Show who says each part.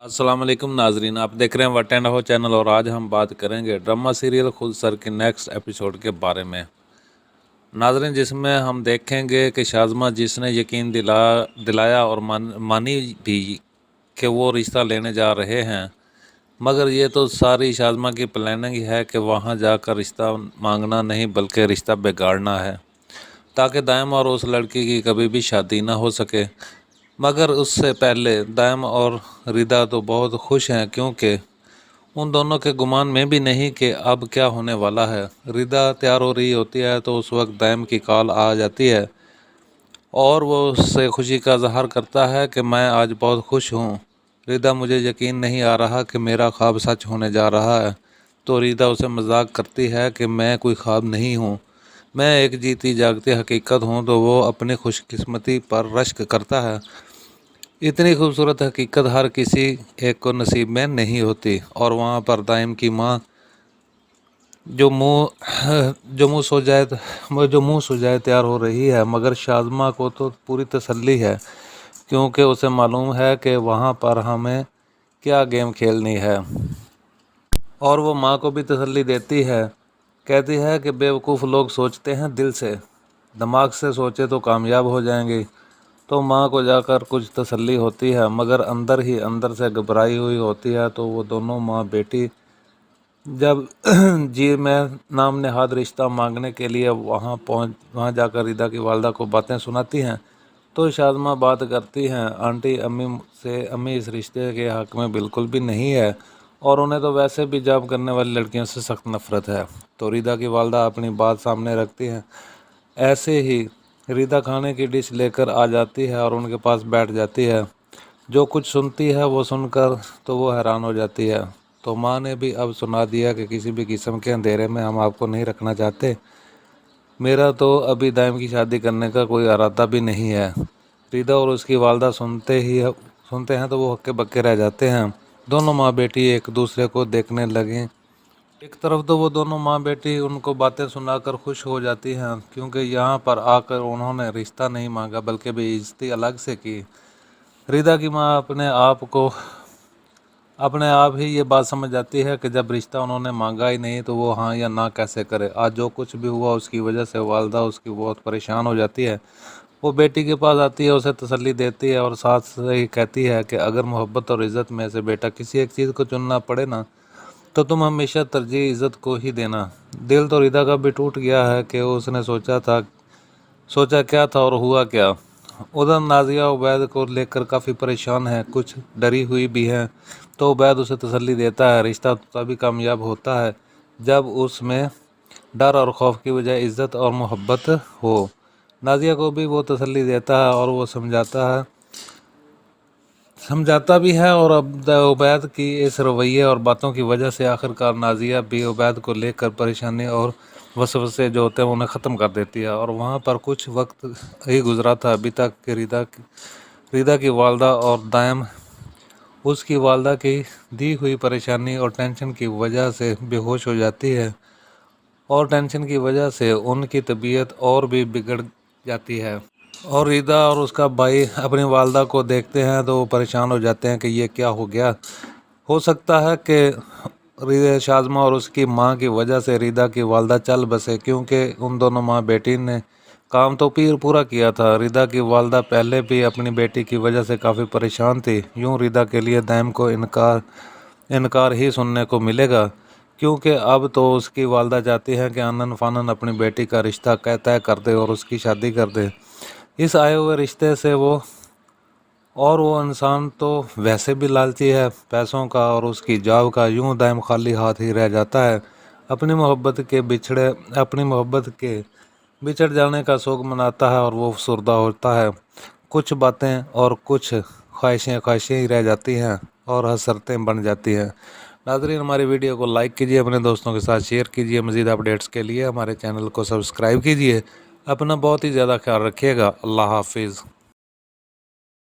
Speaker 1: अस्सलाम वालेकुम नाजरीन, आप देख रहे हैं वट एंड हो चैनल और आज हम बात करेंगे ड्रामा सीरियल खुद सर के नेक्स्ट एपिसोड के बारे में। नाजरीन, जिसमें हम देखेंगे कि शाज़मा जिसने यकीन दिलाया और मानी भी कि वो रिश्ता लेने जा रहे हैं, मगर ये तो सारी शाज़मा की प्लानिंग है कि वहाँ जाकर रिश्ता मांगना नहीं बल्कि रिश्ता बिगाड़ना है, ताकि दायम और उस लड़की की कभी भी शादी ना हो सके। मगर उससे पहले दायम और रिदा तो बहुत खुश हैं, क्योंकि उन दोनों के गुमान में भी नहीं कि अब क्या होने वाला है। रिदा तैयार हो रही होती है तो उस वक्त दायम की कॉल आ जाती है और वो उससे खुशी का इजहार करता है कि मैं आज बहुत खुश हूँ। रिदा, मुझे यकीन नहीं आ रहा कि मेरा ख्वाब सच होने जा रहा है। तो रिदा उसे मजाक करती है कि मैं कोई ख्वाब नहीं हूँ, मैं एक जीती जागती हकीकत हूँ। तो वो अपनी खुशकिस्मती पर रश्क करता है। इतनी खूबसूरत हकीकत हर किसी एक को नसीब में नहीं होती। और वहाँ पर दाइम की माँ जो मुँह सुजाए तैयार हो रही है, मगर शाज़मा को तो पूरी तसल्ली है, क्योंकि उसे मालूम है कि वहाँ पर हमें क्या गेम खेलनी है। और वो माँ को भी तसल्ली देती है, कहती है कि बेवकूफ़ लोग सोचते हैं दिल से, दिमाग से सोचे तो कामयाब हो जाएंगे। तो माँ को जाकर कुछ तसल्ली होती है, मगर अंदर ही अंदर से घबराई हुई होती है। तो वो दोनों माँ बेटी जब जी में नाम नेहाद रिश्ता मांगने के लिए वहाँ जाकर रिदा की वालदा को बातें सुनाती हैं, तो शाज़मा बात करती हैं आंटी अम्मी से, अम्मी इस रिश्ते के हक़ में बिल्कुल भी नहीं है और उन्हें तो वैसे भी जॉब करने वाली लड़कियों से सख्त नफ़रत है। तो रिदा की वालदा अपनी बात सामने रखती हैं। ऐसे ही रिदा खाने की डिश लेकर आ जाती है और उनके पास बैठ जाती है। जो कुछ सुनती है वो सुनकर तो वो हैरान हो जाती है। तो माँ ने भी अब सुना दिया कि किसी भी किस्म के अंधेरे में हम आपको नहीं रखना चाहते। मेरा तो अभी दाइम की शादी करने का कोई इरादा भी नहीं है। रिदा और उसकी वालदा सुनते हैं तो वो हक्के बक्के रह जाते हैं। दोनों माँ बेटी एक दूसरे को देखने लगे। एक तरफ तो वो दोनों माँ बेटी उनको बातें सुनाकर खुश हो जाती हैं, क्योंकि यहाँ पर आकर उन्होंने रिश्ता नहीं मांगा बल्कि बेइज्जती अलग से की। रिदा की माँ अपने आप ही ये बात समझ जाती है कि जब रिश्ता उन्होंने मांगा ही नहीं तो वो हाँ या ना कैसे करे। आज जो कुछ भी हुआ उसकी वजह से वालदा उसकी बहुत परेशान हो जाती है। वो बेटी के पास आती है, उसे तसल्ली देती है और साथ से ही कहती है कि अगर मोहब्बत और इज़्ज़त में से बेटा किसी एक चीज़ को चुनना पड़े ना, तो तुम हमेशा तरजीह इज़्ज़त को ही देना। दिल तो रिदा का भी टूट गया है कि उसने सोचा क्या था और हुआ क्या। उधर नाजिया उबैद को लेकर काफ़ी परेशान है, कुछ डरी हुई भी है। तो उबैद उसे तसल्ली देता है, रिश्ता तभी कामयाब होता है जब उसमें डर और खौफ की बजाय इज़्ज़त और मोहब्बत हो। नाजिया को भी वो तसल्ली देता है और वो समझाता भी है। और अब उबैद की इस रवैये और बातों की वजह से आखिरकार नाजिया भी उबैद को लेकर परेशानी और वसवसे जो होते हैं उन्हें ख़त्म कर देती है। और वहाँ पर कुछ वक्त ही गुजरा था अभी तक कि रिदा की वालदा और दायम उसकी वालदा की दी हुई परेशानी और टेंशन की वजह से बेहोश हो जाती है, और टेंशन की वजह से उनकी तबीयत और भी बिगड़ जाती है। और रिदा और उसका भाई अपनी वालदा को देखते हैं तो वो परेशान हो जाते हैं कि ये क्या हो गया। हो सकता है कि शाज़मा और उसकी माँ की वजह से रिदा की वालदा चल बसे, क्योंकि उन दोनों माँ बेटी ने काम तो पूरा किया था। रिदा की वालदा पहले भी अपनी बेटी की वजह से काफ़ी परेशान थी। यूँ रिदा के लिए दाइम को इनकार ही सुनने को मिलेगा, क्योंकि अब तो उसकी वालदा चाहती है कि आनन फानन अपनी बेटी का रिश्ता तय कर दे और उसकी शादी कर दे। इस आए हुए रिश्ते से वो इंसान तो वैसे भी लालची है पैसों का और उसकी जॉब का, यूं दायम खाली हाथ ही रह जाता है। अपनी मोहब्बत के बिछड़ जाने का शोक मनाता है और वो फुसरदा होता है। कुछ बातें और कुछ ख्वाहिशें ही रह जाती हैं और हसरतें बन जाती हैं। नाज़रीन, हमारी वीडियो को लाइक कीजिए, अपने दोस्तों के साथ शेयर कीजिए। मज़ीद अपडेट्स के लिए हमारे चैनल को सब्सक्राइब कीजिए। अपना बहुत ही ज़्यादा ख्याल रखिएगा। अल्लाह हाफिज़।